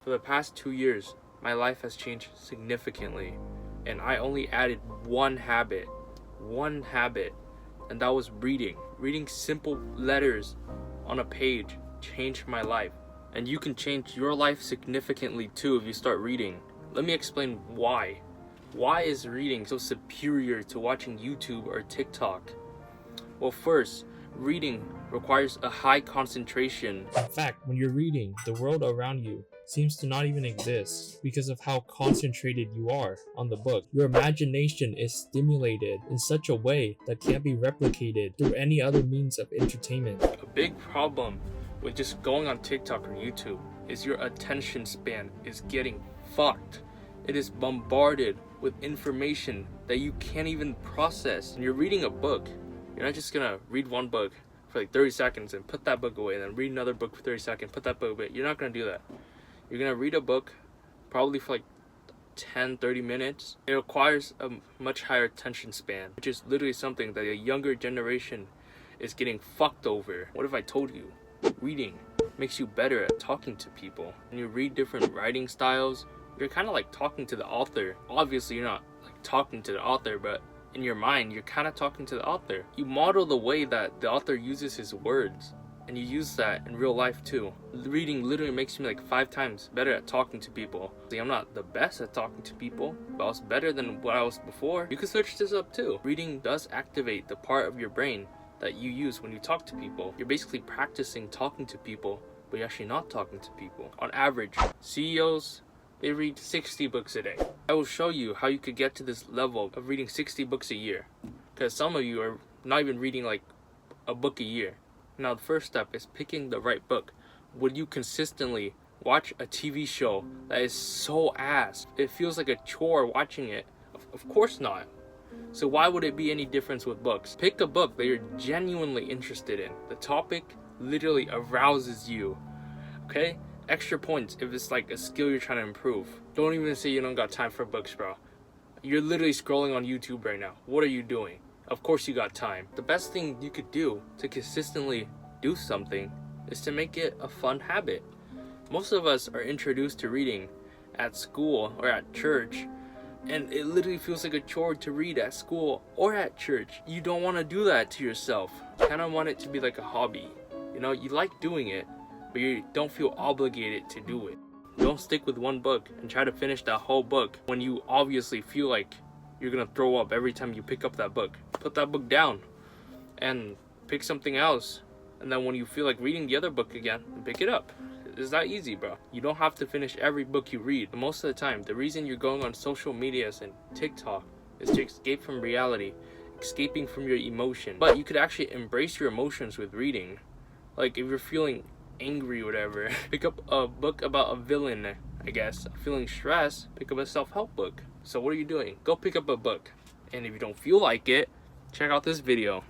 For the past 2 years, my life has changed significantly, and I only added one habit, and that was reading. Reading simple letters on a page changed my life, and you can change your life significantly too if you start reading. Let me explain why. Why is reading so superior to watching YouTube or TikTok? Well, first, reading requires a high concentration. In fact, when you're reading, the world around you seems to not even exist because of how concentrated you are on the book. Your imagination is stimulated in such a way that can't be replicated through any other means of entertainment. A big problem with just going on TikTok or YouTube is your attention span is getting fucked. It is bombarded with information that you can't even process. When you're reading a book, you're not just gonna read one book for like 30 seconds and put that book away, and then read another book for 30 seconds, put that book away. You're not gonna do that. You're gonna read a book probably for like 10-30 minutes. It requires a much higher attention span, which is literally something that a younger generation is getting fucked over. What if I told you reading makes you better at talking to people? When you read different writing styles, you're kind of like talking to the author. Obviously you're not like talking to the author, but in your mind you're kind of talking to the author. You model the way that the author uses his words, and you use that in real life too. Reading literally makes me like 5 times better at talking to people. See, I'm not the best at talking to people, but I was better than what I was before. You can search this up too. Reading does activate the part of your brain that you use when you talk to people. You're basically practicing talking to people, but you're actually not talking to people. On average, CEOs, they read 60 books a day. I will show you how you could get to this level of reading 60 books a year, because some of you are not even reading like a book a year. Now the first step is picking the right book. Would you consistently watch a TV show that is so ass? It feels like a chore watching it. Of course not. So why would it be any difference with books? Pick a book that you're genuinely interested in. The topic literally arouses you. Okay? Extra points if it's like a skill you're trying to improve. Don't even say you don't got time for books, bro. You're literally scrolling on YouTube right now. What are you doing? Of course you got time. The best thing you could do to consistently do something is to make it a fun habit. Most of us are introduced to reading at school or at church, and it literally feels like a chore to read at school or at church. You don't want to do that to yourself. You kind of want it to be like a hobby. You know, you like doing it, but you don't feel obligated to do it. Don't stick with one book and try to finish that whole book when you obviously feel like you're gonna throw up every time you pick up that book. Put that book down and pick something else, and then when you feel like reading the other book again, pick it up. It's that easy, bro. You don't have to finish every book you read. Most of the time, the reason you're going on social medias and TikTok is to escape from reality, escaping from your emotion. But you could actually embrace your emotions with reading. Like if you're feeling angry or whatever, pick up a book about a villain, I guess. Feeling stressed, pick up a self-help book. So what are you doing? Go pick up a book. And if you don't feel like it, check out this video.